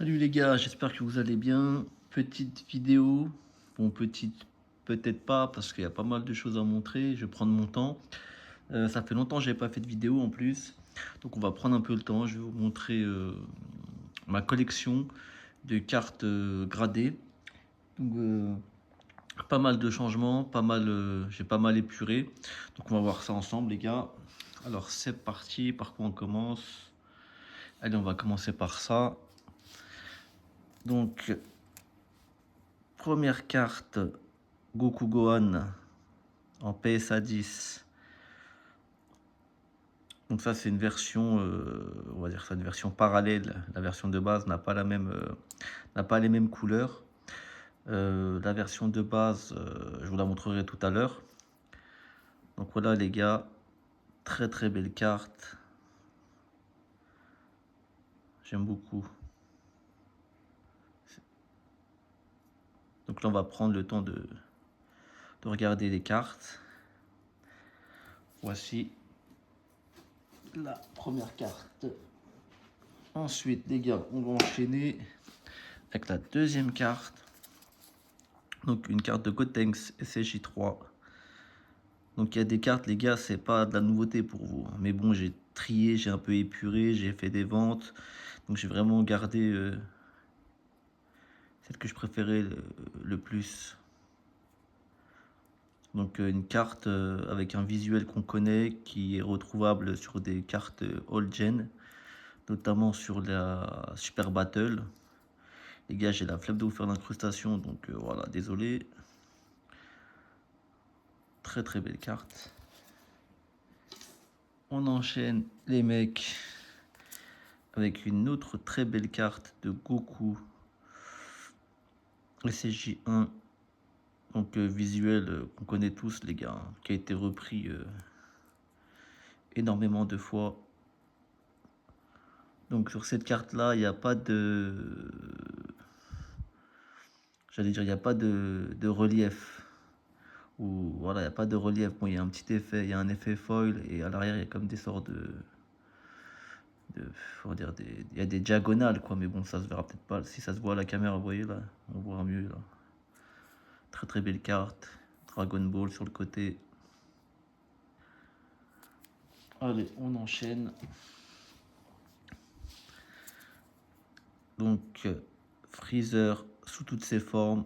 Salut les gars, j'espère que vous allez bien. Petite vidéo, bon petite peut-être pas parce qu'il y a pas mal de choses à montrer, je vais prendre mon temps. Ça fait longtemps que j'ai pas fait de vidéo en plus, donc on va prendre un peu le temps. Je vais vous montrer ma collection de cartes gradées. Donc, pas mal de changements, j'ai pas mal épuré. Donc on va voir ça ensemble les gars. Alors c'est parti, par quoi on commence? Allez, on va commencer par ça. Donc première carte, Goku Gohan en PSA 10. Donc ça c'est une version, on va dire ça une version parallèle. La version de base n'a pas n'a pas les mêmes couleurs. La version de base, je vous la montrerai tout à l'heure. Donc voilà les gars, très très belle carte. J'aime beaucoup. Donc là on va prendre le temps de regarder les cartes. Voici la première carte. Ensuite les gars, on va enchaîner avec la deuxième carte. Donc une carte de Gotenks SSJ3. Donc il y a des cartes les gars, c'est pas de la nouveauté pour vous. Mais bon, j'ai trié, j'ai un peu épuré, j'ai fait des ventes. Donc j'ai vraiment gardé celle que je préférais le plus. Donc une carte avec un visuel qu'on connaît, qui est retrouvable sur des cartes old gen, notamment sur la Super Battle. Les gars, j'ai la flemme de vous faire l'incrustation, donc voilà, désolé. Très très belle carte. On enchaîne les mecs avec une autre très belle carte de Goku SSJ1. Donc visuel qu'on connaît tous les gars, hein, qui a été repris énormément de fois. Donc sur cette carte là, il n'y a pas de... J'allais dire, il n'y a pas de relief. Ou voilà, il n'y a pas de relief. Bon, il y a un petit effet, il y a un effet foil et à l'arrière, il y a comme des sortes faut dire il y a des diagonales quoi, mais bon, ça se verra peut-être pas. Si ça se voit à la caméra, vous voyez là, on voit mieux là. Très très belle carte. Dragon Ball sur le côté. Allez, on enchaîne. Donc, Freezer sous toutes ses formes.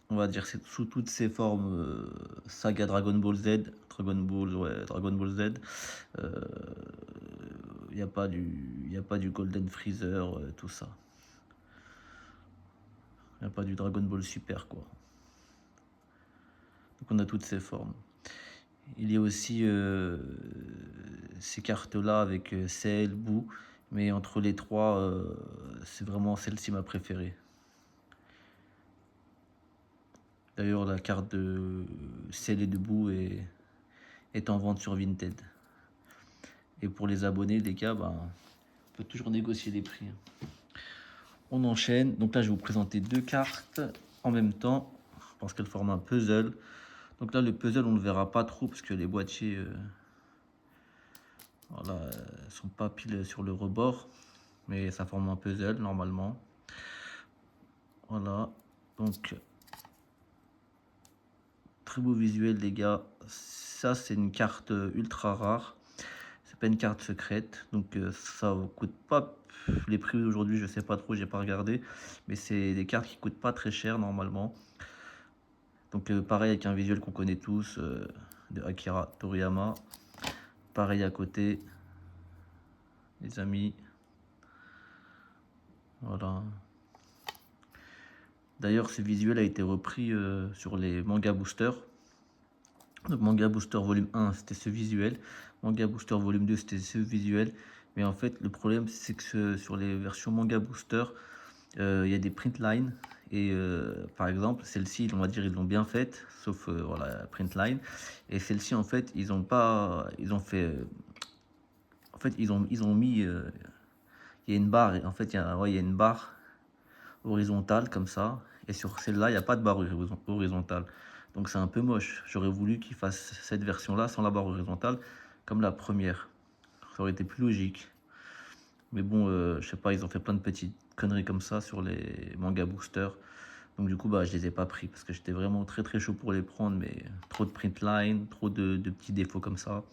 On va dire sous toutes ses formes, saga Dragon Ball Z. Dragon Ball, ouais, Dragon Ball Z. Il n'y a pas du Golden Freezer, tout ça. Il n'y a pas du Dragon Ball Super, quoi. Donc on a toutes ces formes. Il y a aussi ces cartes-là avec Cell, Boo. Mais entre les trois, c'est vraiment celle-ci ma préférée. D'ailleurs, la carte de Cell et de Boo est en vente sur Vinted. Et pour les abonnés, les gars, ben, on peut toujours négocier les prix. On enchaîne. Donc là, je vais vous présenter deux cartes en même temps, parce qu'elles forment un puzzle. Donc là, le puzzle, on ne le verra pas trop, parce que les boîtiers voilà, sont pas pile sur le rebord. Mais ça forme un puzzle, normalement. Voilà. Donc, très beau visuel, les gars. Ça, c'est une carte ultra rare. C'est pas une carte secrète, donc ça coûte pas les prix aujourd'hui, je sais pas trop, j'ai pas regardé, mais c'est des cartes qui coûtent pas très cher normalement. Donc pareil avec un visuel qu'on connaît tous de Akira Toriyama. Pareil à côté, les amis. Voilà. D'ailleurs, ce visuel a été repris sur les Manga Booster. Donc Manga Booster volume 1, c'était ce visuel. Manga Booster volume 2, c'était ce visuel. Mais en fait, le problème, c'est que sur les versions Manga Booster, il y a des print lines. Et par exemple, celle-ci, on va dire, ils l'ont bien faite, sauf voilà, print line. Et celle-ci, en fait, ils ont pas... Ils ont fait... en fait, ils ont mis... il y a une barre, en fait, il y a une barre horizontale, comme ça. Et sur celle-là, il n'y a pas de barre horizontale. Donc c'est un peu moche. J'aurais voulu qu'ils fassent cette version-là sans la barre horizontale, comme la première. Ça aurait été plus logique. Mais bon, je sais pas, ils ont fait plein de petites conneries comme ça sur les Manga Booster. Donc du coup, bah, je les ai pas pris parce que j'étais vraiment très très chaud pour les prendre, mais trop de print line, trop de petits défauts comme ça.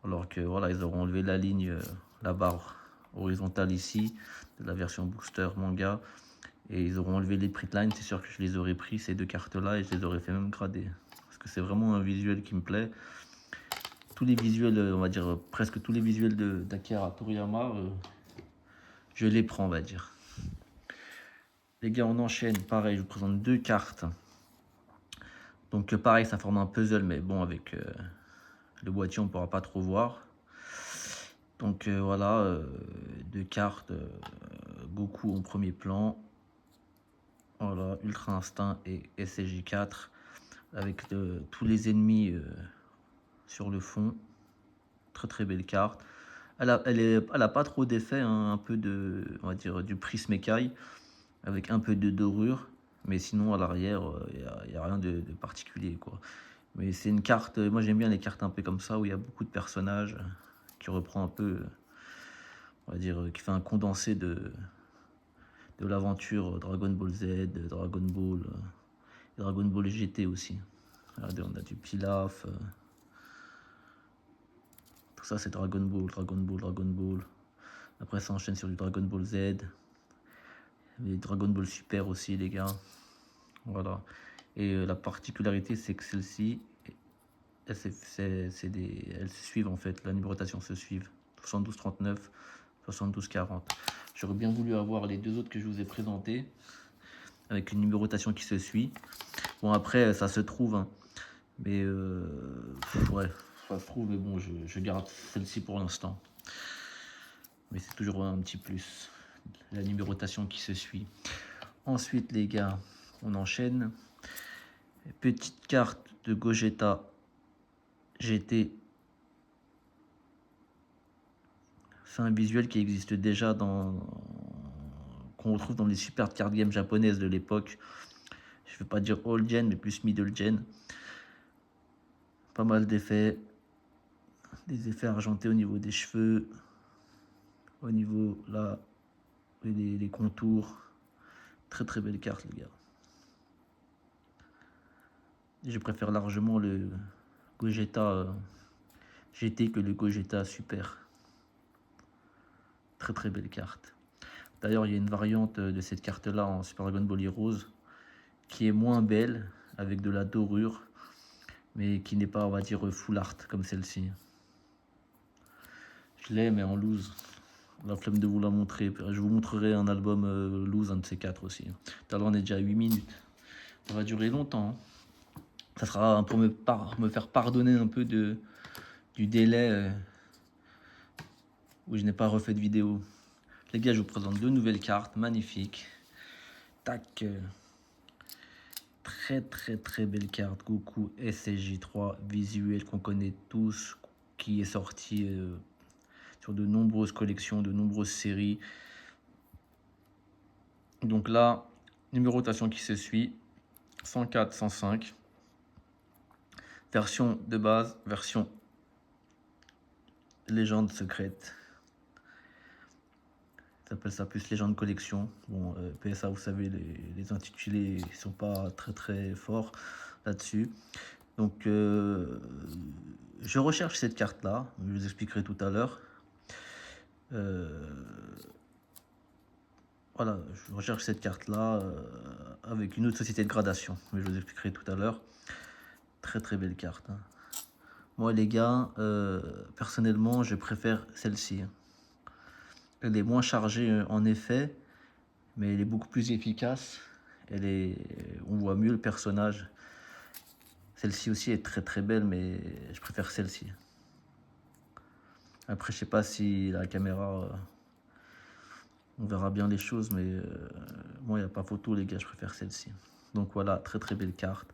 Alors que voilà, ils auront enlevé la ligne, la barre horizontale ici, de la version booster manga. Et ils auront enlevé les print line, c'est sûr que je les aurais pris ces deux cartes-là et je les aurais fait même grader. Parce que c'est vraiment un visuel qui me plaît. Tous les visuels, on va dire presque tous les visuels d'Akira Toriyama, je les prends, on va dire. Les gars, on enchaîne. Pareil, je vous présente deux cartes. Donc pareil, ça forme un puzzle, mais bon, avec le boîtier, on ne pourra pas trop voir. Donc voilà, deux cartes. Goku en premier plan. Voilà, Ultra Instinct et SCJ4. Avec tous les ennemis sur le fond. Très très belle carte. Elle a pas trop d'effet, hein, un peu de, on va dire, du prisme écaille. Avec un peu de dorure. Mais sinon, à l'arrière, il n'y a rien de particulier, quoi. Mais c'est une carte, moi j'aime bien les cartes un peu comme ça, où il y a beaucoup de personnages, qui reprend un peu, on va dire, qui fait un condensé de l'aventure Dragon Ball Z, Dragon Ball, Dragon Ball GT aussi. Regardez, on a du Pilaf, tout ça c'est Dragon Ball, Dragon Ball, Dragon Ball. Après ça enchaîne sur du Dragon Ball Z, les Dragon Ball Super aussi les gars. Voilà. Et la particularité c'est que celle-ci, elles se suivent en fait, la numérotation se suivent. 72-39, 72-40. J'aurais bien voulu avoir les deux autres que je vous ai présentés, avec une numérotation qui se suit. Bon après ça se trouve, hein. Mais ouais, ça se trouve, mais bon je garde celle-ci pour l'instant. Mais c'est toujours un petit plus, la numérotation qui se suit. Ensuite les gars, on enchaîne. Petite carte de Gogeta GT. C'est un visuel qui existe déjà qu'on retrouve dans les super card games japonaises de l'époque. Je ne vais pas dire old gen, mais plus middle gen. Pas mal d'effets. Des effets argentés au niveau des cheveux. Au niveau là, les contours. Très très belle carte les gars. Je préfère largement le Gogeta GT que le Gogeta Super. Très très belle carte. D'ailleurs, il y a une variante de cette carte-là en Super Dragon Ball Heroes qui est moins belle, avec de la dorure, mais qui n'est pas, on va dire, full art comme celle-ci. Je l'ai, mais en loose. La flemme de vous la montrer. Je vous montrerai un album loose, un de ces quatre aussi. Tout à l'heure, on est déjà à 8 minutes. Ça va durer longtemps. Hein. Ça sera pour me faire pardonner un peu du délai où je n'ai pas refait de vidéo. Les gars, je vous présente deux nouvelles cartes magnifiques. Tac. Très très très belle carte. Goku SSJ3 visuel qu'on connaît tous, qui est sorti sur de nombreuses collections, de nombreuses séries. Donc là, numérotation qui se suit. 104, 105. Version de base, version légende secrète. Ça s'appelle ça plus légende collection. Bon, PSA, vous savez, les intitulés ne sont pas très très forts là-dessus. Donc, je recherche cette carte-là. Je vous expliquerai tout à l'heure. Voilà, je recherche cette carte-là avec une autre société de gradation. Mais je vous expliquerai tout à l'heure. Très très belle carte. Hein. Moi les gars, personnellement, je préfère celle-ci. Elle est moins chargée en effet, mais elle est beaucoup plus efficace. On voit mieux le personnage. Celle-ci aussi est très très belle, mais je préfère celle-ci. Après, je sais pas si la caméra, on verra bien les choses, mais moi, il n'y a pas photo, les gars, je préfère celle-ci. Donc voilà, très très belle carte.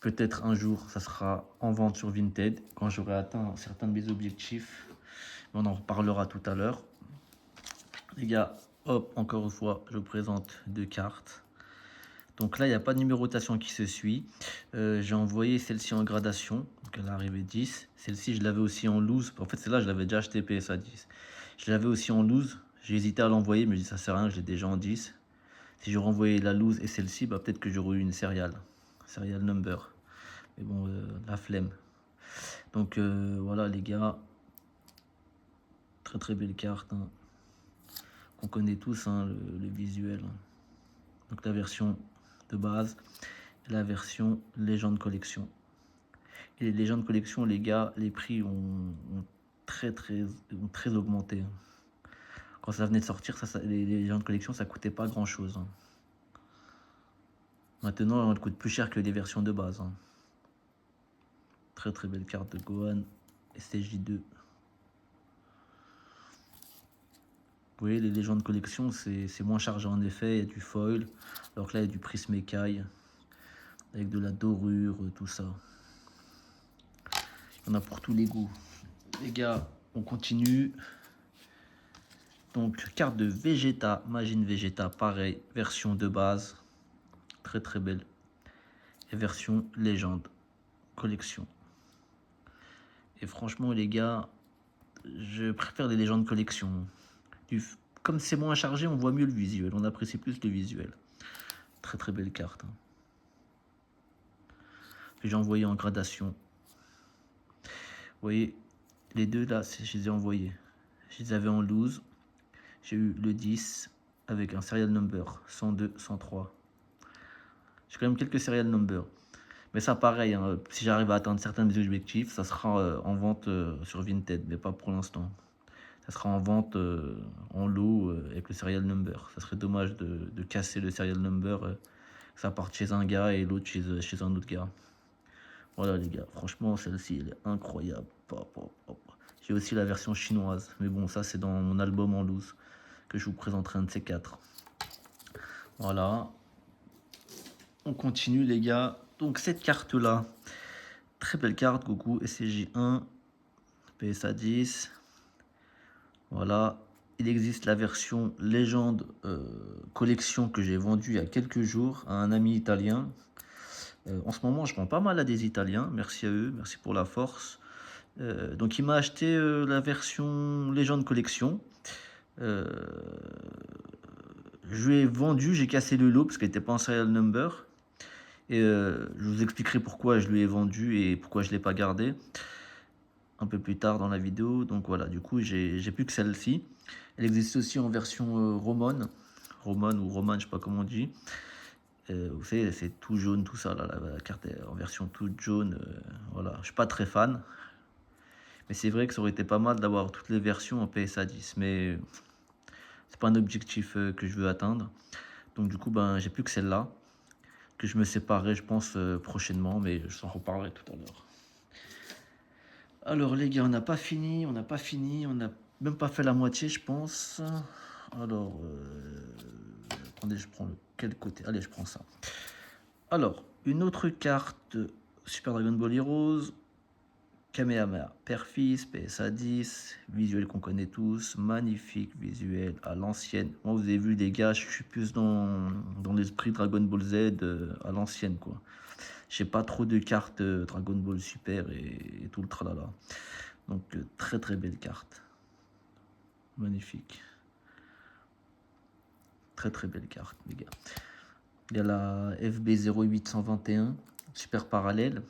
Peut-être un jour, ça sera en vente sur Vinted, quand j'aurai atteint certains de mes objectifs. On en reparlera tout à l'heure. Les gars, hop, encore une fois, je vous présente deux cartes. Donc là, il n'y a pas de numérotation qui se suit. J'ai envoyé celle-ci en gradation. Donc elle est arrivée 10. Celle-ci, je l'avais aussi en loose. En fait, celle-là, je l'avais déjà acheté PSA 10. Je l'avais aussi en loose. J'ai hésité à l'envoyer, mais je dis ça sert à rien, je l'ai déjà en 10. Si je renvoyais la loose et celle-ci, bah, peut-être que j'aurais eu une serial number. Mais bon, la flemme. Donc voilà les gars, très très belle carte, hein, qu'on connaît tous, hein, le visuel. Donc la version de base et la version légende collection. Et les légendes collection, les gars, les prix ont très augmenté, hein. Quand ça venait de sortir, les légendes collection, ça coûtait pas grand chose, hein. Maintenant, elle coûte plus cher que les versions de base, hein. Très très belle carte de Gohan STJ2. Vous voyez, les légendes collection, c'est moins chargé en effet. Il y a du foil, alors que là, il y a du prisme écaille, avec de la dorure, tout ça. Il y en a pour tous les goûts. Les gars, on continue. Donc, carte de Vegeta, Majin Vegeta, pareil, version de base. Très très belle. Et version légende, collection. Et franchement, les gars, je préfère les légendes collection. Comme c'est moins chargé, on voit mieux le visuel. On apprécie plus le visuel. Très très belle carte, hein, que j'ai envoyé en gradation. Vous voyez, les deux là, je les ai envoyés. Je les avais en loose. J'ai eu le 10 avec un serial number 102, 103. J'ai quand même quelques serial numbers. Mais ça, pareil, hein, si j'arrive à atteindre certains objectifs, ça sera en vente sur Vinted, mais pas pour l'instant. Ça sera en vente en lot avec le serial number. Ça serait dommage de casser le serial number, que ça parte chez un gars et l'autre chez un autre gars. Voilà les gars, franchement celle-ci elle est incroyable. J'ai aussi la version chinoise, mais bon ça c'est dans mon album en loose que je vous présenterai un de ces quatre. Voilà, on continue les gars. Donc cette carte là, très belle carte, Goku SCJ1, PSA 10. Voilà, il existe la version légende collection que j'ai vendue il y a quelques jours à un ami italien. En ce moment, je vends pas mal à des Italiens, merci à eux, merci pour la force. Donc il m'a acheté la version légende collection. Euh, je lui ai vendu, j'ai cassé le lot parce qu'elle n'était pas en serial number. Et je vous expliquerai pourquoi je lui ai vendu et pourquoi je ne l'ai pas gardé un peu plus tard dans la vidéo. Donc voilà, du coup, j'ai plus que celle-ci. Elle existe aussi en version Roman ou Roman, je sais pas comment on dit. Vous savez, c'est tout jaune, tout ça, là, la carte est en version toute jaune. Voilà, je suis pas très fan. Mais c'est vrai que ça aurait été pas mal d'avoir toutes les versions en PSA 10. Mais c'est pas un objectif que je veux atteindre. Donc du coup, ben, j'ai plus que celle-là. Que je me séparerai, je pense, prochainement. Mais je t'en reparlerai tout à l'heure. Alors les gars, on n'a pas fini. On n'a même pas fait la moitié, je pense. Alors, attendez, je prends quel côté? Allez, je prends ça. Alors, une autre carte Super Dragon Ball Heroes, Kamehameha, Père-Fils, PSA 10, visuel qu'on connaît tous, magnifique visuel à l'ancienne. Moi, vous avez vu les gars, je suis plus dans l'esprit Dragon Ball Z à l'ancienne, quoi. J'ai pas trop de cartes Dragon Ball Super et tout le tralala. Donc, très très belle carte. Magnifique. Très très belle carte, les gars. Il y a la FB 0821, super parallèle,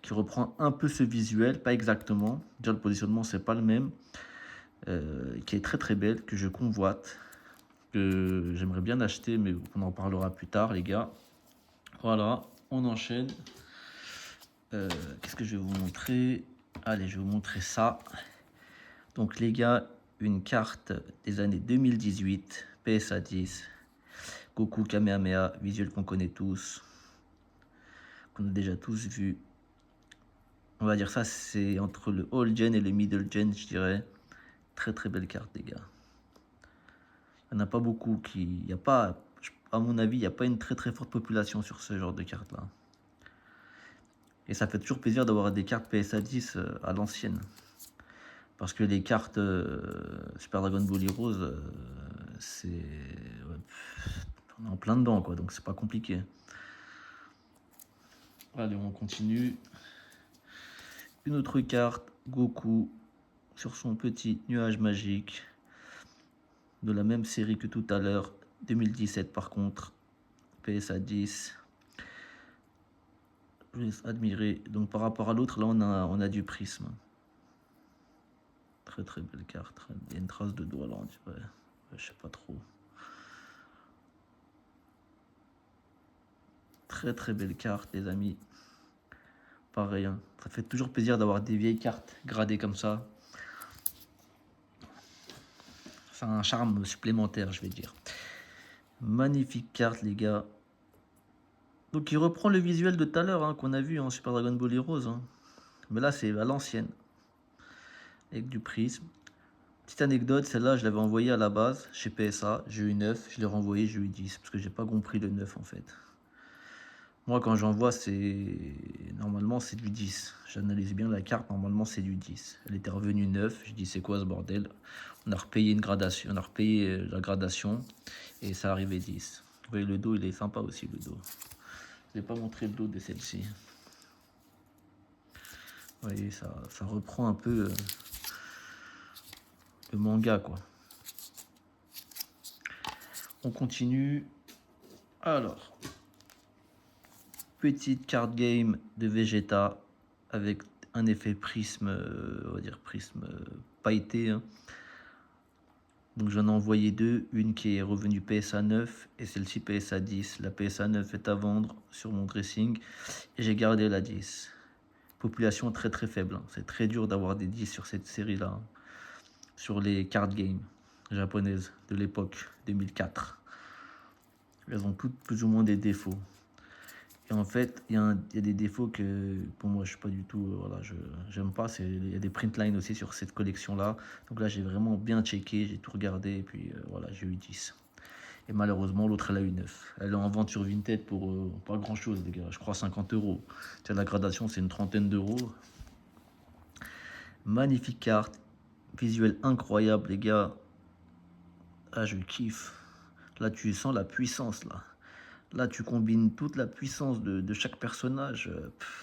qui reprend un peu ce visuel, pas exactement. Déjà, le positionnement, c'est pas le même. Qui est très très belle, que je convoite, que j'aimerais bien acheter, mais on en parlera plus tard, les gars. Voilà, on enchaîne. Qu'est-ce que je vais vous montrer? Allez, je vais vous montrer ça. Donc, les gars, une carte des années 2018, PSA 10. Goku Kamehameha, visuel qu'on connaît tous, qu'on a déjà tous vu. On va dire ça, c'est entre le old gen et le middle gen, je dirais. Très très belle carte, les gars. Il n'y en a pas beaucoup qui... Il y a pas, à mon avis, il n'y a pas une très très forte population sur ce genre de carte-là. Et ça fait toujours plaisir d'avoir des cartes PSA 10 à l'ancienne. Parce que les cartes Super Dragon Ball Heroes, c'est... Ouais, on est en plein dedans, quoi, donc c'est pas compliqué. Allez, on continue. Une autre carte, Goku, sur son petit nuage magique. de la même série que tout à l'heure. 2017 par contre. PSA 10. Je vous laisse admirer. Donc par rapport à l'autre, là on a du prisme. Très très belle carte. Il y a une trace de doigt là, on dirait. Je sais pas trop. Très très belle carte, les amis. Pareil, hein. Ça fait toujours plaisir d'avoir des vieilles cartes gradées comme ça. C'est un charme supplémentaire, je vais dire. Magnifique carte, les gars. Donc il reprend le visuel de tout à l'heure, hein, qu'on a vu en Super Dragon Ball Heroes. Hein. Mais là, c'est à l'ancienne. Avec du prisme. Petite anecdote, celle-là, je l'avais envoyée à la base chez PSA. J'ai eu 9, je l'ai renvoyé, j'ai eu 10. Parce que j'ai pas compris le 9 en fait. Moi, quand j'envoie, normalement, c'est du 10. J'analyse bien la carte, normalement, c'est du 10. Elle était revenue 9. Je dis, c'est quoi ce bordel? On a repayé une gradation, on a repayé la gradation et ça arrivait 10. Vous voyez, le dos, il est sympa aussi, le dos. Je n'ai pas montré le dos de celle-ci. Vous voyez, ça reprend un peu le manga, quoi. On continue. Alors, petite card game de Vegeta avec un effet prisme, on va dire prisme pailleté. Hein. Donc j'en ai envoyé deux, une qui est revenue PSA 9 et celle-ci PSA 10. La PSA 9 est à vendre sur mon dressing et j'ai gardé la 10. Population très très faible, hein. C'est très dur d'avoir des 10 sur cette série-là, hein. Sur les card games japonaises de l'époque 2004. Elles ont toutes plus ou moins des défauts. Et en fait, il y a des défauts que pour moi je suis pas du tout, voilà, j'aime pas. Il y a des print lines aussi sur cette collection là. Donc là j'ai vraiment bien checké, j'ai tout regardé et puis voilà, j'ai eu 10. Et malheureusement l'autre elle a eu 9. Elle est en vente sur Vinted pour pas grand chose les gars, je crois 50 euros. Tiens, la gradation c'est une trentaine d'euros. Magnifique carte, visuel incroyable les gars. Ah je kiffe. Là tu sens la puissance là. Là, tu combines toute la puissance de chaque personnage.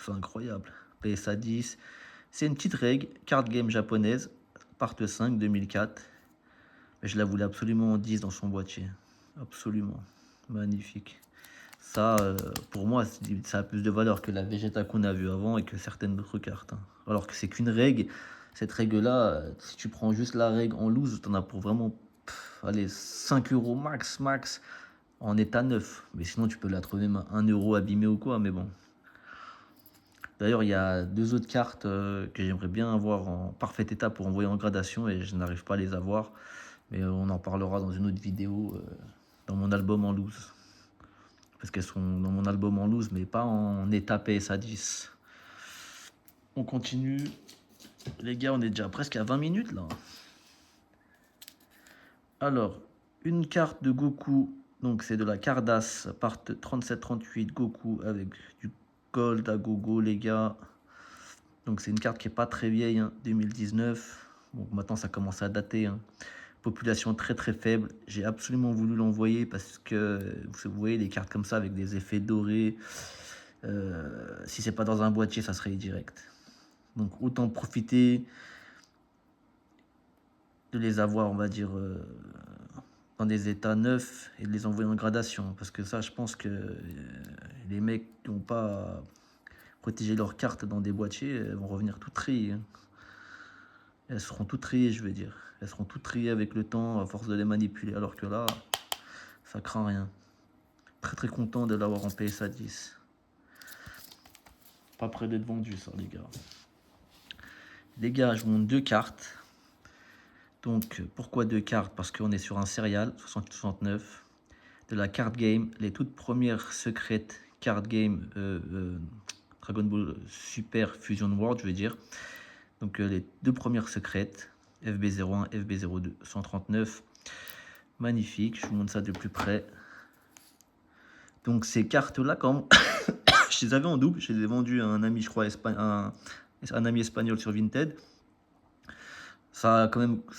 C'est incroyable. PSA 10. C'est une petite règle, card game japonaise, part 5, 2004. Mais je la voulais absolument en 10 dans son boîtier. Absolument. Magnifique. Ça, pour moi, ça a plus de valeur que la Vegeta qu'on a vue avant et que certaines autres cartes. Hein. Alors que c'est qu'une règle. Cette règle-là, si tu prends juste la règle en loose, tu en as pour vraiment allez, 5 euros max, max. En état neuf, mais sinon tu peux la trouver même à 1 euro abîmée ou quoi, mais bon. D'ailleurs, il y a deux autres cartes que j'aimerais bien avoir en parfait état pour envoyer en gradation et je n'arrive pas à les avoir. Mais on en parlera dans une autre vidéo dans mon album en loose. Parce qu'elles sont dans mon album en loose, mais pas en état PSA 10. On continue. Les gars, on est déjà presque à 20 minutes là. Alors, une carte de Goku. Donc c'est de la Cardass, part 37-38 Goku avec du gold à gogo les gars. Donc c'est une carte qui est pas très vieille, hein, 2019. Donc maintenant ça commence à dater. Hein. Population très très faible. J'ai absolument voulu l'envoyer parce que vous voyez des cartes comme ça avec des effets dorés. Si c'est pas dans un boîtier, ça serait direct. Donc autant profiter de les avoir, on va dire, dans des états neufs et de les envoyer en gradation. Parce que ça, je pense que les mecs qui n'ont pas protégé leurs cartes dans des boîtiers elles vont revenir toutes triées. Hein. Elles seront toutes triées, je veux dire. Elles seront toutes triées avec le temps, à force de les manipuler. Alors que là, ça craint rien. Très très content de l'avoir en PSA 10. Pas près d'être vendu ça, les gars. Les gars, je vous montre deux cartes. Donc, pourquoi deux cartes? Parce qu'on est sur un serial, 60-69. De la card game, les toutes premières secrètes card game Dragon Ball Super Fusion World, je veux dire. Donc les deux premières secrètes, FB01, FB02, 139. Magnifique, je vous montre ça de plus près. Donc ces cartes-là, quand je les avais en double, je les ai vendues à un ami, je crois, un ami espagnol sur Vinted. Ça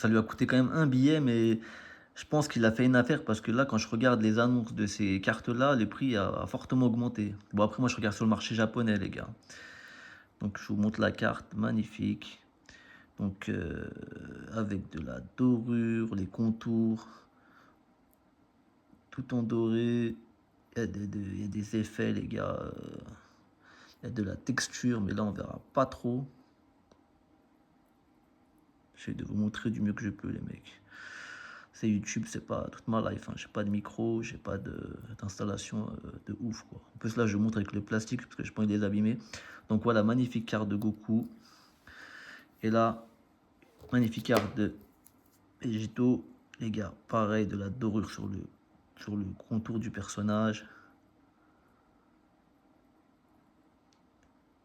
lui a coûté quand même un billet, mais je pense qu'il a fait une affaire parce que là, quand je regarde les annonces de ces cartes-là, le prix a fortement augmenté. Bon, après, moi, je regarde sur le marché japonais, les gars. Donc, je vous montre la carte, magnifique. Donc, avec de la dorure, les contours. tout en doré. Il y a des effets, les gars. Il y a de la texture, mais là, on verra pas trop. J'essaie de vous montrer du mieux que je peux, les mecs. C'est YouTube, c'est pas toute ma life. Hein. J'ai pas de micro, j'ai pas d'installation de ouf, quoi. En plus, là, je montre avec le plastique parce que j'ai pas envie de les abîmer. Donc voilà, magnifique carte de Goku. Et là, magnifique carte de Vegito. Les gars, pareil, de la dorure sur le contour du personnage.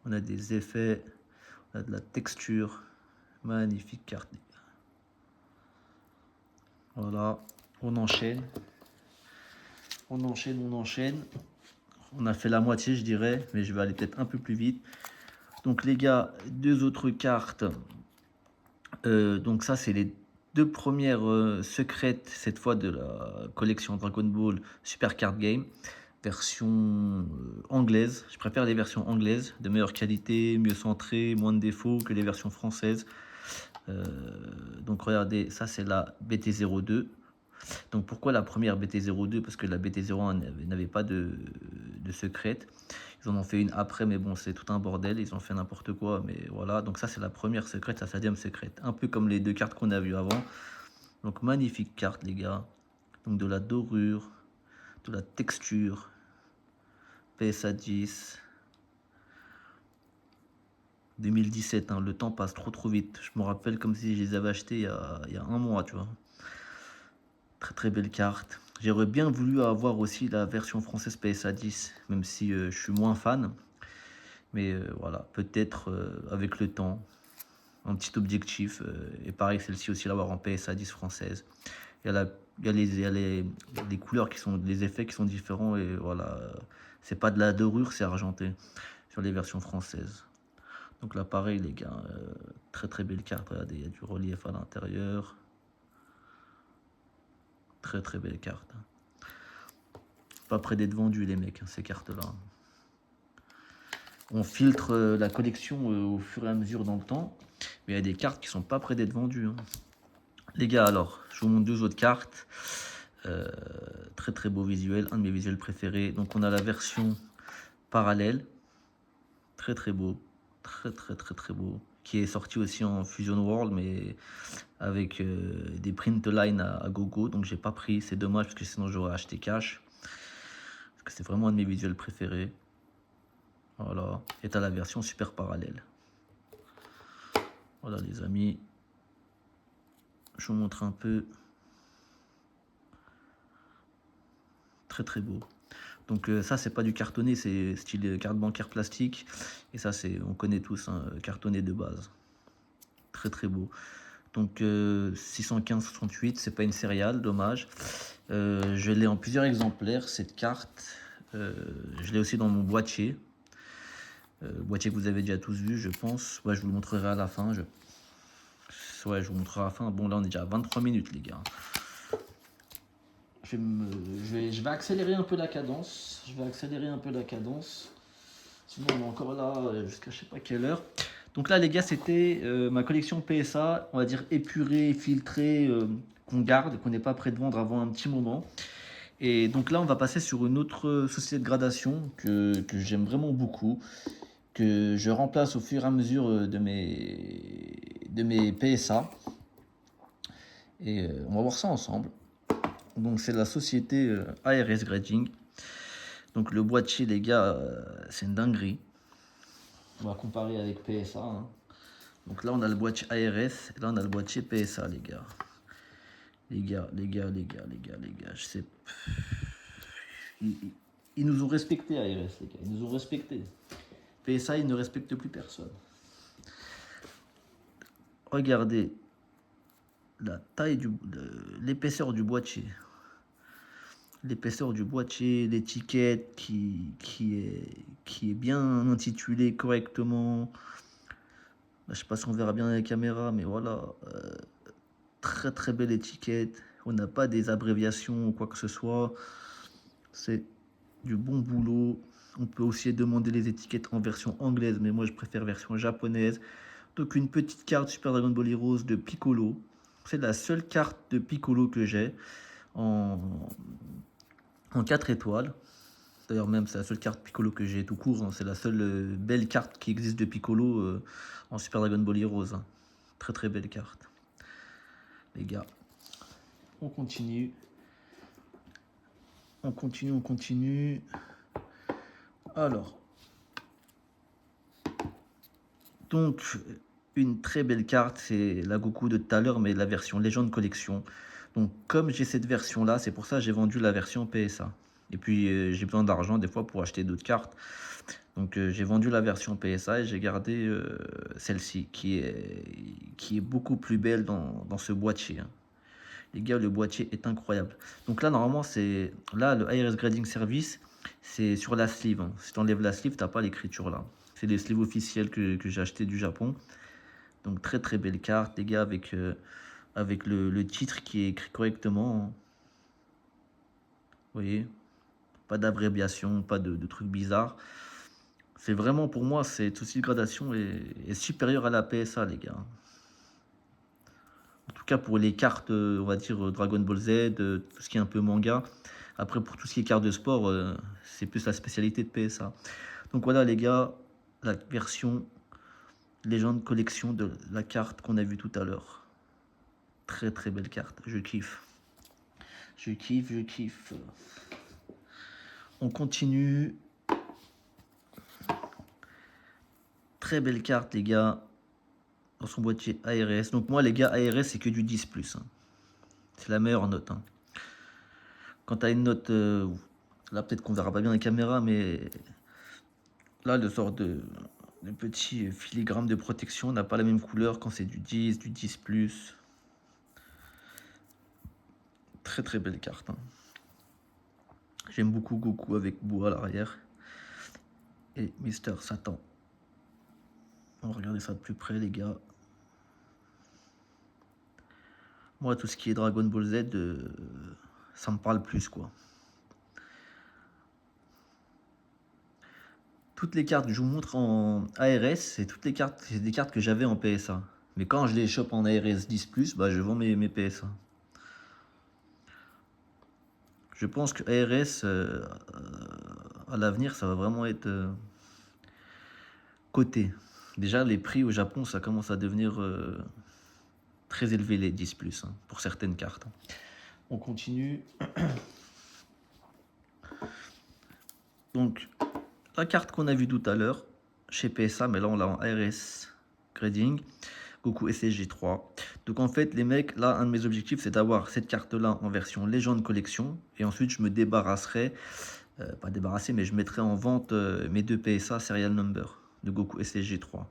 On a des effets, on a de la texture. Magnifique carte, les gars. Voilà, on enchaîne. On enchaîne, on enchaîne. On a fait la moitié, je dirais, mais je vais aller peut-être un peu plus vite. Donc les gars, deux autres cartes. Donc ça, c'est les deux premières secrètes, cette fois de la collection Dragon Ball Super Card Game, version anglaise. Je préfère les versions anglaises, de meilleure qualité, mieux centrées, moins de défauts que les versions françaises. Donc regardez, ça c'est la BT02. Donc pourquoi la première BT02? Parce que la BT01 n'avait pas de secrète. Ils en ont fait une après, mais bon, c'est tout un bordel. Ils ont fait n'importe quoi, mais voilà. Donc ça, c'est la première secrète, la deuxième secrète. Un peu comme les deux cartes qu'on a vues avant. Donc magnifique carte, les gars. Donc de la dorure, de la texture. PSA 10. 2017, hein, le temps passe trop vite. Je me rappelle comme si je les avais achetés il y a un mois, tu vois. Très très belle carte. J'aurais bien voulu avoir aussi la version française PSA 10, même si je suis moins fan. Mais voilà, peut-être avec le temps, un petit objectif. Et pareil, celle-ci aussi l'avoir en PSA 10 française. Il y a, il y a les couleurs qui sont, les effets qui sont différents. Et voilà, c'est pas de la dorure, c'est argenté sur les versions françaises. Donc là, pareil, les gars, très très belle carte. Regardez, il y a du relief à l'intérieur. Très très belle carte. Pas près d'être vendu, les mecs, hein, ces cartes-là. On filtre la collection au fur et à mesure dans le temps. Mais il y a des cartes qui sont pas près d'être vendues. Hein. Les gars, alors, je vous montre deux autres cartes. Très très beau visuel, un de mes visuels préférés. Donc on a la version parallèle. Très très beau. Très beau. Qui est sorti aussi en Fusion World, mais avec des print line à gogo. Donc j'ai pas pris, c'est dommage parce que sinon j'aurais acheté cash. Parce que c'est vraiment un de mes visuels préférés. Voilà. Et t'as la version super parallèle. Voilà les amis. Je vous montre un peu. Très beau. Donc ça c'est pas du cartonné, c'est style carte bancaire plastique. Et ça c'est, on connaît tous, hein, cartonné de base. Très beau. Donc 615-68, c'est pas une céréale, dommage. Je l'ai en plusieurs exemplaires cette carte. Je l'ai aussi dans mon boîtier. Boîtier que vous avez déjà tous vu, je pense. Ouais, je vous le montrerai à la fin. Ouais, je vous montrerai à la fin. Bon, là, on est déjà à 23 minutes, les gars. Je vais accélérer un peu la cadence. Sinon, on est encore là jusqu'à je sais pas quelle heure. Donc là, les gars, c'était ma collection PSA, on va dire épurée, filtrée, qu'on garde, qu'on n'est pas prêt de vendre avant un petit moment. Et donc là, on va passer sur une autre société de gradation que j'aime vraiment beaucoup, que je remplace au fur et à mesure de mes PSA. Et on va voir ça ensemble. Donc c'est la société ARS Grading. Donc le boîtier, les gars, c'est une dinguerie. On va comparer avec PSA. Hein. Donc là, on a le boîtier ARS. Et là, on a le boîtier PSA, les gars. Les gars, je sais. Ils nous ont respecté, ARS, les gars. Ils nous ont respecté. PSA, ils ne respectent plus personne. Regardez la taille l'épaisseur du boîtier. L'épaisseur du boîtier, l'étiquette qui est bien intitulée correctement. Je ne sais pas si on verra bien dans la caméra, mais voilà. Très belle étiquette. On n'a pas des abréviations ou quoi que ce soit. C'est du bon boulot. On peut aussi demander les étiquettes en version anglaise, mais moi je préfère version japonaise. Donc une petite carte Super Dragon Ball Heroes de Piccolo. C'est la seule carte de Piccolo que j'ai en en 4 étoiles. D'ailleurs même c'est la seule carte Piccolo que j'ai tout court, hein. C'est la seule belle carte qui existe de Piccolo en Super Dragon Ball Heroes, hein. Très très belle carte. Les gars, on continue. On continue. Alors, donc une très belle carte, c'est la Goku de tout à l'heure, mais la version Légende Collection. Donc comme j'ai cette version là, c'est pour ça que j'ai vendu la version PSA. Et puis j'ai besoin d'argent des fois pour acheter d'autres cartes. Donc j'ai vendu la version PSA et j'ai gardé celle-ci qui est beaucoup plus belle dans ce boîtier, hein. Les gars, le boîtier est incroyable. Donc là, normalement, c'est là le IRS Grading Service, c'est sur la sleeve, hein. Si tu enlèves la sleeve, t'as pas l'écriture là. C'est les sleeves officiels que j'ai acheté du Japon. Donc très très belle carte, les gars, avec le titre qui est écrit correctement, hein. Vous voyez, pas d'abréviation, pas de trucs bizarres. C'est vraiment pour moi, c'est tout de gradation est supérieure à la PSA, les gars. En tout cas pour les cartes, on va dire Dragon Ball Z, tout ce qui est un peu manga. Après pour tout ce qui est cartes de sport, c'est plus la spécialité de PSA. Donc voilà les gars, la version légende collection de la carte qu'on a vue tout à l'heure. Très très belle carte, je kiffe. Je kiffe. On continue. Très belle carte les gars. Dans son boîtier ARS. Donc moi les gars, ARS c'est que du 10+, hein. C'est la meilleure note, hein. Quand tu as une note, là peut-être qu'on verra pas bien la caméra, mais là le sort de petit filigrane de protection n'a pas la même couleur quand c'est du 10, du 10+. Très très belle carte, hein. J'aime beaucoup Goku avec Boo à l'arrière. Et Mister Satan. On va regarder ça de plus près les gars. Moi tout ce qui est Dragon Ball Z, ça me parle plus quoi. Toutes les cartes que je vous montre en ARS, c'est toutes les cartes, c'est des cartes que j'avais en PSA. Mais quand je les chope en ARS 10+, bah je vends mes PSA. Je pense que ARS, à l'avenir, ça va vraiment être coté. Déjà, les prix au Japon, ça commence à devenir très élevé, les 10+, hein, pour certaines cartes. On continue. Donc, la carte qu'on a vue tout à l'heure, chez PSA, mais là on l'a en ARS Grading, Goku SSG3. Donc en fait, les mecs, là, un de mes objectifs, c'est d'avoir cette carte-là en version Légende Collection. Et ensuite, je me débarrasserai, pas débarrasser, mais je mettrai en vente mes 2 PSA Serial Number de Goku SSG3.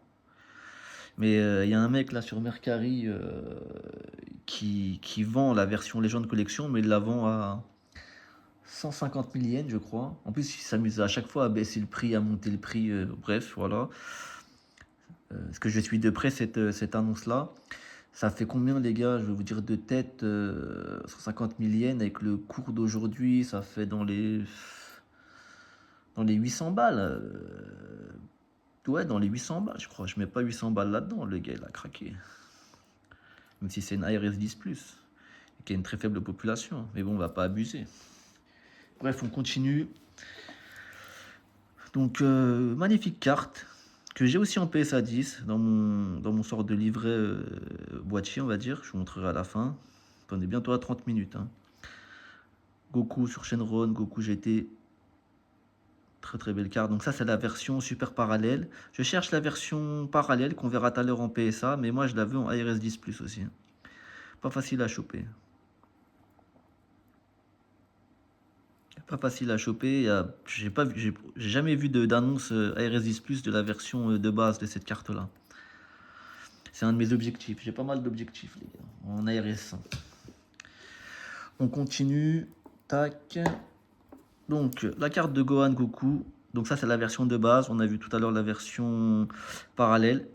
Mais il y a un mec là sur Mercari qui vend la version Légende Collection, mais il la vend à 150 000 yens, je crois. En plus, il s'amuse à chaque fois à baisser le prix, à monter le prix. Bref, voilà. Parce que je suis de près cette annonce-là. Ça fait combien, les gars? Je vais vous dire de tête, 150 000 yens avec le cours d'aujourd'hui, ça fait dans les 800 balles. Ouais, dans les 800 balles, je crois. Je mets pas 800 balles là-dedans, le gars, il a craqué. Même si c'est une ARS 10+, qui a une très faible population. Mais bon, on va pas abuser. Bref, on continue. Donc, magnifique carte que j'ai aussi en PSA 10 dans mon sort de livret boîtier, on va dire. Je vous montrerai à la fin. On est bientôt à 30 minutes, hein. Goku sur Shenron, Goku GT. Très très belle carte. Donc ça, c'est la version super parallèle. Je cherche la version parallèle qu'on verra tout à l'heure en PSA, mais moi je la veux en ARS 10+ aussi. Pas facile à choper. Pas facile à choper. J'ai jamais vu d'annonce ARS 10+ de la version de base de cette carte-là. C'est un de mes objectifs. J'ai pas mal d'objectifs, les gars, en ARS. On continue. Tac. Donc, la carte de Gohan Goku. Donc ça, c'est la version de base. On a vu tout à l'heure la version parallèle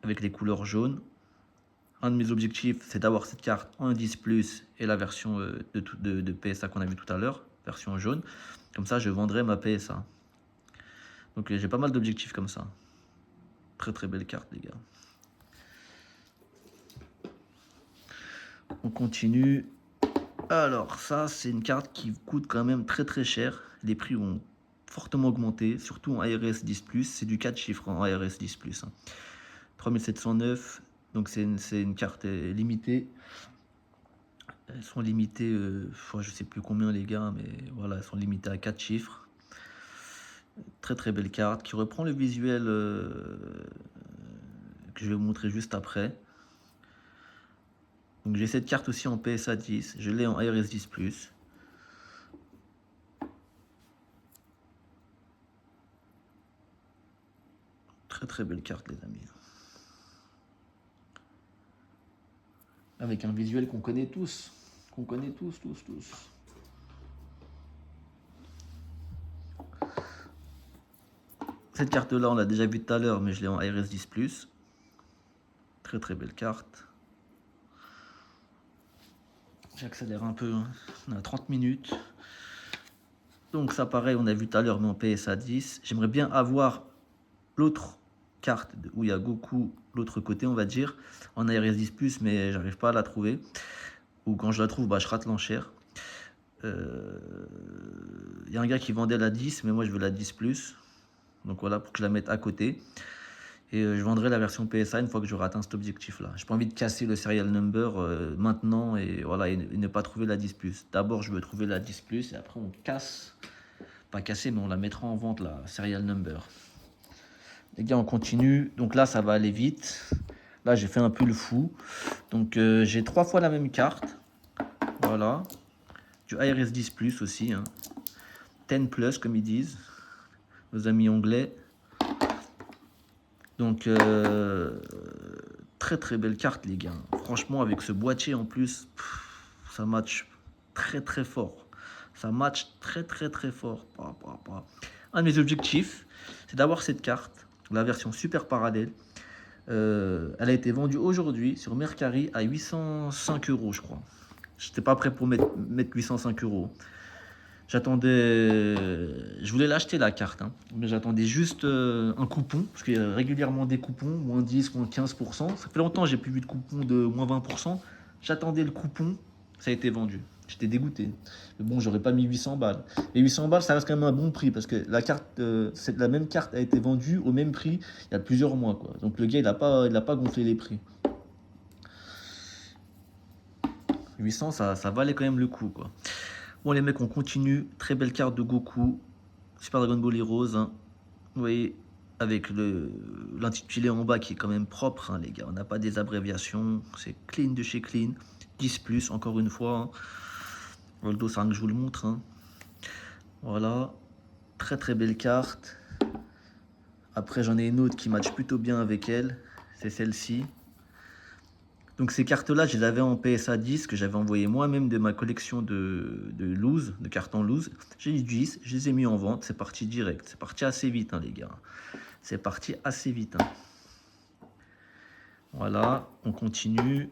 avec les couleurs jaunes. Un de mes objectifs, c'est d'avoir cette carte en 10+ et la version de PSA qu'on a vu tout à l'heure, version jaune. Comme ça, je vendrai ma PSA. Donc, j'ai pas mal d'objectifs comme ça. Très très belle carte, les gars. On continue. Alors, ça, c'est une carte qui coûte quand même très très cher. Les prix ont fortement augmenté, surtout en ARS 10+. C'est du 4 chiffres en ARS 10+. 3709, donc c'est une carte limitée. Elles sont limitées, je sais plus combien les gars, mais voilà, elles sont limitées à 4 chiffres. Très très belle carte qui reprend le visuel que je vais vous montrer juste après. Donc j'ai cette carte aussi en PSA 10, je l'ai en ARS 10+. Très très belle carte les amis. Avec un visuel qu'on connaît tous. Tous. Cette carte là on l'a déjà vue tout à l'heure, mais je l'ai en ARS 10+. Très très belle carte. J'accélère un peu, hein. On a 30 minutes. Donc ça pareil, on a vu tout à l'heure, mais en PSA 10. J'aimerais bien avoir l'autre carte où il y a Goku, l'autre côté on va dire, en ARS 10+, mais j'arrive pas à la trouver. Ou quand je la trouve, je rate l'enchère. Il y a un gars qui vendait la 10, mais moi je veux la 10+. Donc voilà, pour que je la mette à côté. Et je vendrai la version PSA une fois que j'aurai atteint cet objectif-là. J'ai pas envie de casser le serial number maintenant et voilà, et ne pas trouver la 10+. D'abord, je veux trouver la 10+, et après on casse. Pas casser, mais on la mettra en vente, la serial number. Les gars, on continue. Donc là, ça va aller vite. Là, j'ai fait un peu le fou. Donc j'ai 3 fois la même carte. Voilà. Du ARS 10+ aussi. Hein. 10+, comme ils disent. Nos amis anglais. Donc, très très belle carte, les gars. Franchement, avec ce boîtier en plus, ça match très très fort. Ça match très très très fort. Un de mes objectifs, c'est d'avoir cette carte, la version super parallèle. Elle a été vendue aujourd'hui sur Mercari à 805 €, je crois. J'étais pas prêt pour mettre 805 €. J'attendais, je voulais l'acheter la carte, hein, mais j'attendais juste un coupon, parce qu'il y a régulièrement des coupons, moins 10, moins 15%. Ça fait longtemps que j'ai plus vu de coupon de moins 20%. J'attendais le coupon, ça a été vendu. J'étais dégoûté. Mais bon, j'aurais pas mis 800 balles. Et 800 balles, ça reste quand même un bon prix, parce que la carte, la même carte a été vendue au même prix il y a plusieurs mois, quoi. Donc le gars, il a pas gonflé les prix. 800, ça valait quand même le coup, quoi. Bon les mecs, on continue. Très belle carte de Goku. Super Dragon Ball Heroes. Hein. Vous voyez, avec l'intitulé en bas qui est quand même propre, hein, les gars. On n'a pas des abréviations. C'est clean de chez clean. 10+, encore une fois. Hein. Voldo, c'est rien que je vous le montre. Hein. Voilà. Très très belle carte. Après, j'en ai une autre qui match plutôt bien avec elle. C'est celle-ci. Donc ces cartes-là, je les avais en PSA 10 que j'avais envoyé moi-même de ma collection de loose, de cartons loose. J'ai eu 10, je les ai mis en vente, c'est parti direct. C'est parti assez vite, hein, les gars. C'est parti assez vite. Hein. Voilà, on continue.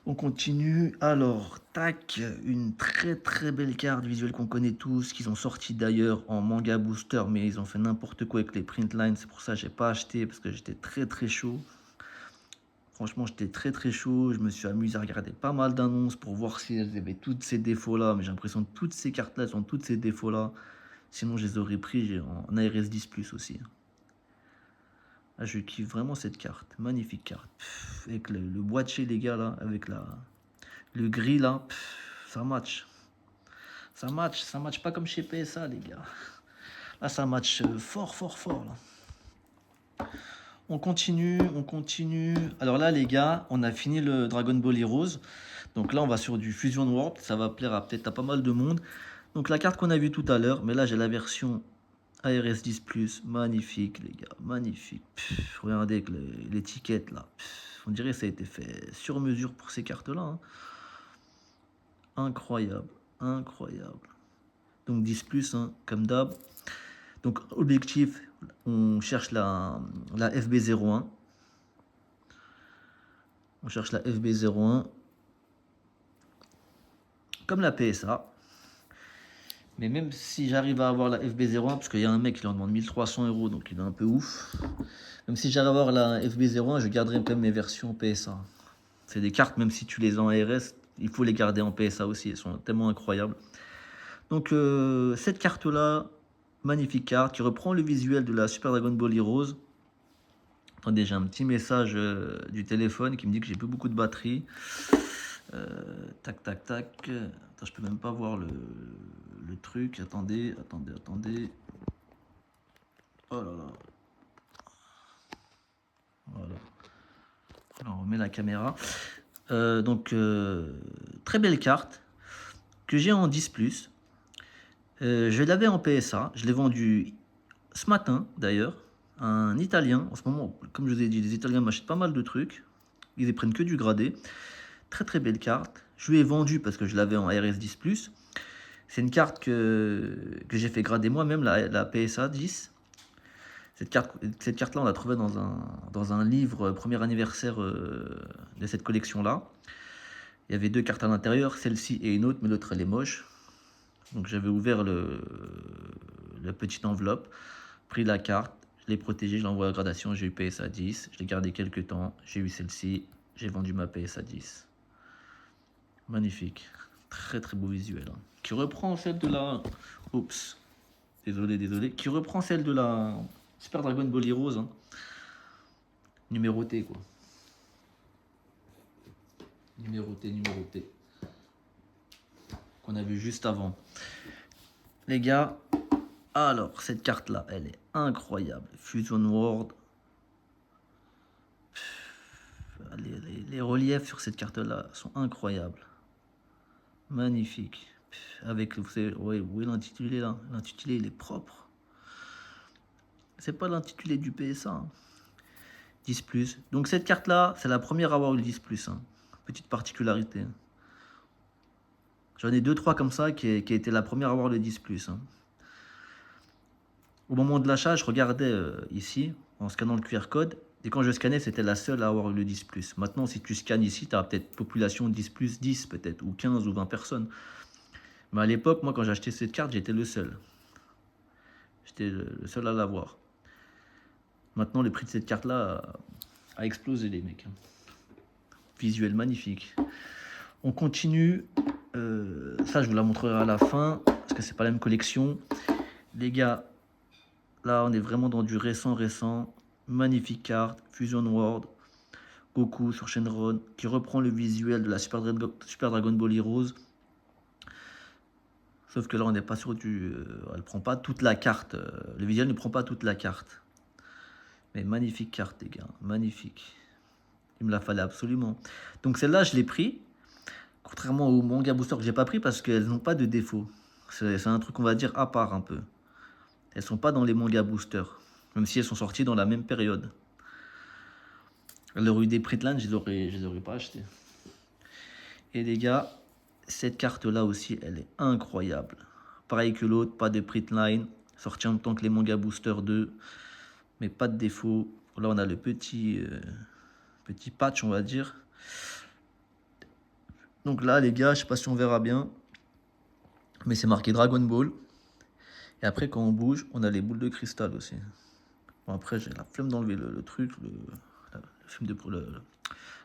On continue. Alors, tac, une très très belle carte visuelle qu'on connaît tous, qu'ils ont sorti d'ailleurs en manga booster, mais ils ont fait n'importe quoi avec les print lines. C'est pour ça que j'ai pas acheté, parce que j'étais très très chaud. Franchement, j'étais très très chaud. Je me suis amusé à regarder pas mal d'annonces pour voir si elles avaient tous ces défauts-là. Mais j'ai l'impression que toutes ces cartes-là, elles ont tous ces défauts-là. Sinon, je les aurais pris en ARS 10+ aussi. Ah, je kiffe vraiment cette carte. Magnifique carte. Avec le boîtier, les gars, là. Avec le gris, là. Ça match. Ça match pas comme chez PSA, les gars. Là, ça match fort, là. On continue. Alors là, les gars, on a fini le Dragon Ball Heroes. Donc là, on va sur du Fusion World. Ça va plaire peut-être à pas mal de monde. Donc la carte qu'on a vue tout à l'heure. Mais là, j'ai la version ARS 10+. Magnifique, les gars. Magnifique. Regardez avec l'étiquette, là. On dirait que ça a été fait sur mesure pour ces cartes-là. Hein. Incroyable. Donc 10+, hein, comme d'hab. Donc objectif, on cherche la FB01. On cherche la FB01. Comme la PSA. Mais même si j'arrive à avoir la FB01, parce qu'il y a un mec qui en demande 1300 €, donc il est un peu ouf. Même si j'arrive à avoir la FB01, je garderai quand même mes versions PSA. C'est des cartes, même si tu les as en RS, il faut les garder en PSA aussi. Elles sont tellement incroyables. Donc, cette carte-là, magnifique carte, qui reprend le visuel de la Super Dragon Ball Heroes. Attendez, j'ai un petit message du téléphone qui me dit que j'ai plus beaucoup de batterie. Tac, tac, tac. Attends, je peux même pas voir le truc. Attendez. Oh là là. Voilà. Alors, on remet la caméra. Donc, très belle carte que j'ai en 10+. Je l'avais en PSA. Je l'ai vendu ce matin, d'ailleurs. Un Italien. En ce moment, comme je vous ai dit, les Italiens m'achètent pas mal de trucs. Ils ne prennent que du gradé. Très très belle carte. Je lui ai vendu parce que je l'avais en RS10+. C'est une carte que j'ai fait grader moi-même, la PSA 10. Cette carte-là, on l'a trouvée dans un livre premier anniversaire de cette collection-là. Il y avait 2 cartes à l'intérieur, celle-ci et une autre, mais l'autre elle est moche. Donc j'avais ouvert la petite enveloppe, pris la carte, je l'ai protégée, je l'ai envoyée à gradation, j'ai eu PSA 10, je l'ai gardé quelques temps, j'ai eu celle-ci, j'ai vendu ma PSA 10. Magnifique, très très beau visuel. Hein. Qui reprend celle de la... Oups, désolé. Qui reprend celle de la Super Dragon Ball Heroes. Hein. Numéroté quoi. Numéroté. Qu'on a vu juste avant. Les gars, alors cette carte là, elle est incroyable. Fusion World. Les reliefs sur cette carte là sont incroyables. Magnifique. Avec, vous savez, ouais, où est l'intitulé là? L'intitulé il est propre. C'est pas l'intitulé du PSA. Hein. 10+. Donc cette carte là, c'est la première à avoir eu le 10+. Hein. Petite particularité. J'en ai 2-3 comme ça qui a été la première à avoir le 10+. Hein. Au moment de l'achat, je regardais ici, en scannant le QR code, et quand je scannais, c'était la seule à avoir le 10+. Maintenant, si tu scannes ici, tu as peut-être population 10+, 10 peut-être, ou 15 ou 20 personnes. Mais à l'époque, moi, quand j'ai acheté cette carte, j'étais le seul. J'étais le seul à l'avoir. Maintenant, le prix de cette carte-là a explosé, les mecs. Visuel magnifique. On continue. Ça, je vous la montrerai à la fin, parce que c'est pas la même collection. Les gars, là, on est vraiment dans du récent. Magnifique carte, Fusion World, Goku sur Shenron, qui reprend le visuel de la Super Dragon Ball Heroes. Sauf que là, on n'est pas sur du... elle prend pas toute la carte. Le visuel ne prend pas toute la carte. Mais magnifique carte, les gars. Magnifique. Il me la fallait absolument. Donc celle-là, je l'ai pris. Contrairement aux manga booster que j'ai pas pris parce qu'elles n'ont pas de défaut. C'est un truc, on va dire, à part un peu. Elles sont pas dans les manga boosters. Même si elles sont sorties dans la même période. Elles auraient eu des Pritland, je les aurais pas achetées. Et les gars, cette carte-là aussi, elle est incroyable. Pareil que l'autre, pas de Pritline. Sorti en même temps que les manga booster 2. Mais pas de défaut. Là, on a le petit patch, on va dire. Donc là, les gars, je sais pas si on verra bien. Mais c'est marqué Dragon Ball. Et après, quand on bouge, on a les boules de cristal aussi. Bon, après, j'ai la flemme d'enlever le truc,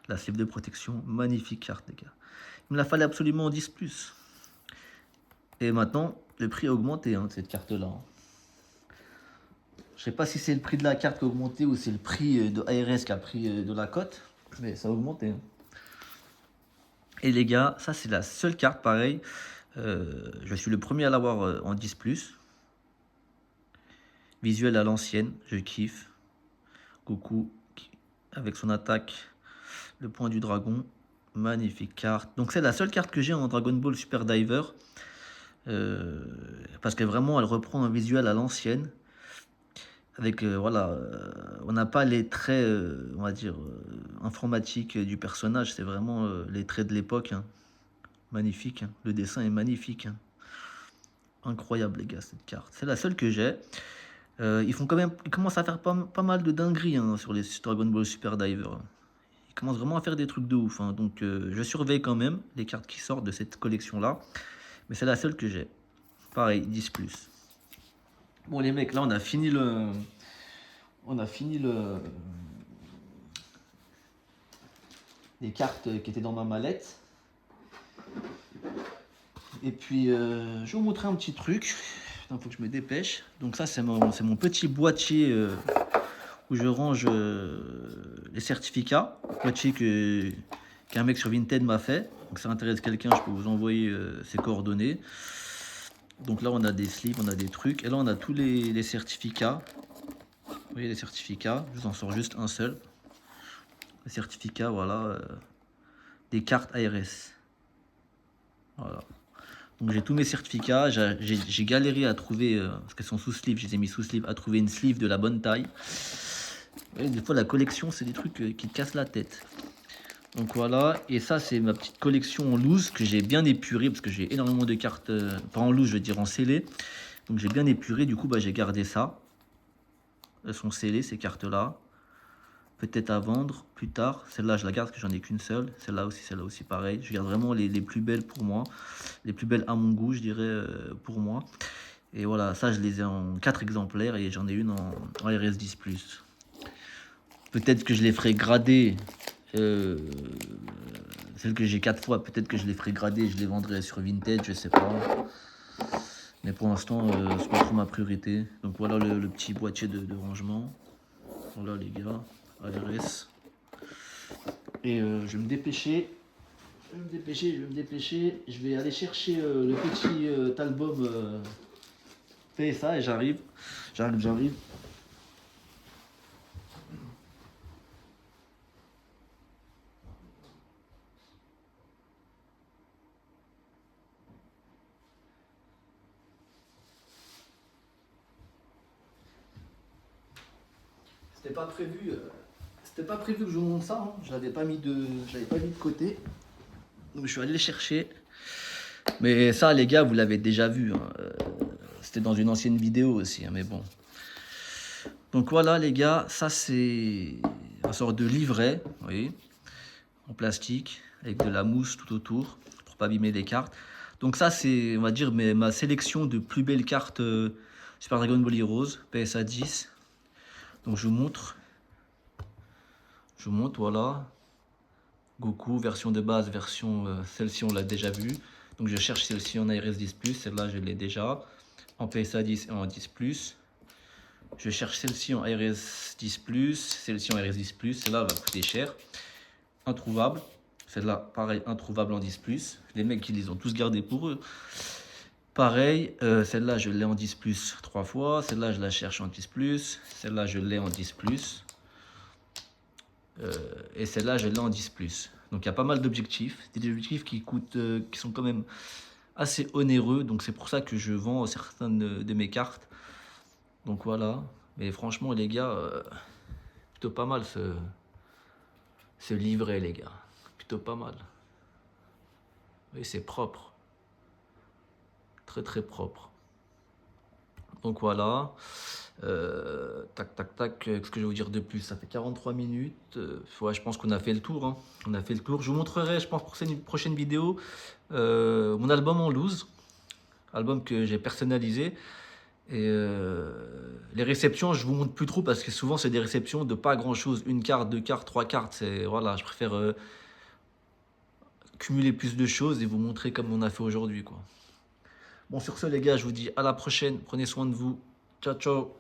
la sleeve de protection. Magnifique carte, les gars. Il me la fallait absolument en 10+. Et maintenant, le prix a augmenté de cette carte-là. Hein. Je sais pas si c'est le prix de la carte qui a augmenté ou c'est le prix de ARS qui a pris de la cote. Mais ça a augmenté. Hein. Et les gars, ça c'est la seule carte, pareil. Je suis le premier à l'avoir en 10+. Visuel à l'ancienne, je kiffe. Goku avec son attaque, le point du dragon. Magnifique carte. Donc c'est la seule carte que j'ai en Dragon Ball Super Diver. Parce que vraiment, elle reprend un visuel à l'ancienne. Avec, voilà, on n'a pas les traits, on va dire, informatiques du personnage. C'est vraiment les traits de l'époque. Hein. Magnifique. Hein. Le dessin est magnifique. Hein. Incroyable, les gars, cette carte. C'est la seule que j'ai. Ils commencent à faire pas mal de dingueries hein, sur les Dragon Ball Super Diver. Ils commencent vraiment à faire des trucs de ouf. Hein. Donc, je surveille quand même les cartes qui sortent de cette collection-là. Mais c'est la seule que j'ai. Pareil, 10+. Bon, les mecs, là, on a fini le... des cartes qui étaient dans ma mallette. Et puis, je vais vous montrer un petit truc. Il faut que je me dépêche. Donc ça, c'est mon petit boîtier où je range les certificats. Boîtier qu'un mec sur Vinted m'a fait. Donc ça intéresse quelqu'un, je peux vous envoyer ses coordonnées. Donc là, on a des slips, on a des trucs. Et là, on a tous les certificats. Vous voyez les certificats, je vous en sors juste un seul. Les certificats, voilà, des cartes ARS. Voilà. Donc j'ai tous mes certificats, j'ai galéré à trouver, parce qu'elles sont sous sleeve, je les ai mis sous sleeve, à trouver une sleeve de la bonne taille. Et des fois la collection, c'est des trucs qui te cassent la tête. Donc voilà, et ça c'est ma petite collection en loose que j'ai bien épurée, parce que j'ai énormément de cartes, pas en loose, je veux dire en scellé. Donc j'ai bien épuré, du coup bah, j'ai gardé ça. Elles sont scellées ces cartes-là. Peut-être à vendre plus tard. Celle-là, je la garde parce que j'en ai qu'une seule. Celle-là aussi pareil. Je garde vraiment les plus belles pour moi. Les plus belles à mon goût, je dirais, pour moi. Et voilà, ça, je les ai en 4 exemplaires et j'en ai une en RS10+. Peut-être que je les ferai grader. Celle que j'ai 4 fois, peut-être que je les ferai grader et je les vendrai sur Vinted, je sais pas. Mais pour l'instant, c'est pas trop ma priorité. Donc voilà le petit boîtier de rangement. Voilà les gars. ARS. Et je vais me dépêcher. Je vais me dépêcher. Je vais aller chercher le petit album PSA et j'arrive. J'arrive. C'était pas prévu. C'était pas prévu que je vous montre ça. Hein. Je l'avais pas mis de côté. Donc je suis allé le chercher. Mais ça, les gars, vous l'avez déjà vu. Hein. C'était dans une ancienne vidéo aussi. Hein, mais bon. Donc voilà, les gars, ça c'est une sorte de livret, vous voyez, en plastique, avec de la mousse tout autour, pour pas abîmer les cartes. Donc ça c'est, on va dire, ma sélection de plus belles cartes Super Dragon Ball Heroes, PSA 10. Donc je vous montre, voilà. Goku, version de base, version, celle-ci on l'a déjà vue. Donc je cherche celle-ci en ARS 10+, celle-là je l'ai déjà, en PSA 10 et en 10+. Je cherche celle-ci en RS 10+, celle-ci en RS 10+, celle-là va coûter cher. Introuvable. Celle-là, pareil, introuvable en 10+. Les mecs, ils les ont tous gardés pour eux. Pareil, celle-là, je l'ai en 10+, 3 fois. Celle-là, je la cherche en 10+. Celle-là, je l'ai en 10+. Et celle-là, je l'ai en 10+. Donc, il y a pas mal d'objectifs. Des objectifs qui coûtent, qui sont quand même assez onéreux. Donc, c'est pour ça que je vends certaines de mes cartes. Donc voilà, mais franchement les gars, plutôt pas mal ce livret les gars, plutôt pas mal. Oui, c'est propre, très très propre. Donc voilà, tac tac tac, qu'est-ce que je vais vous dire de plus? Ça fait 43 minutes, ouais, je pense qu'on a fait le tour, hein. On a fait le tour, je vous montrerai, je pense pour une prochaine vidéo, mon album en loose, album que j'ai personnalisé. Et les réceptions, je vous montre plus trop parce que souvent c'est des réceptions de pas grand chose, une carte, deux cartes, trois cartes. C'est voilà, je préfère cumuler plus de choses et vous montrer comme on a fait aujourd'hui, quoi. Bon, sur ce les gars, je vous dis à la prochaine. Prenez soin de vous. Ciao ciao.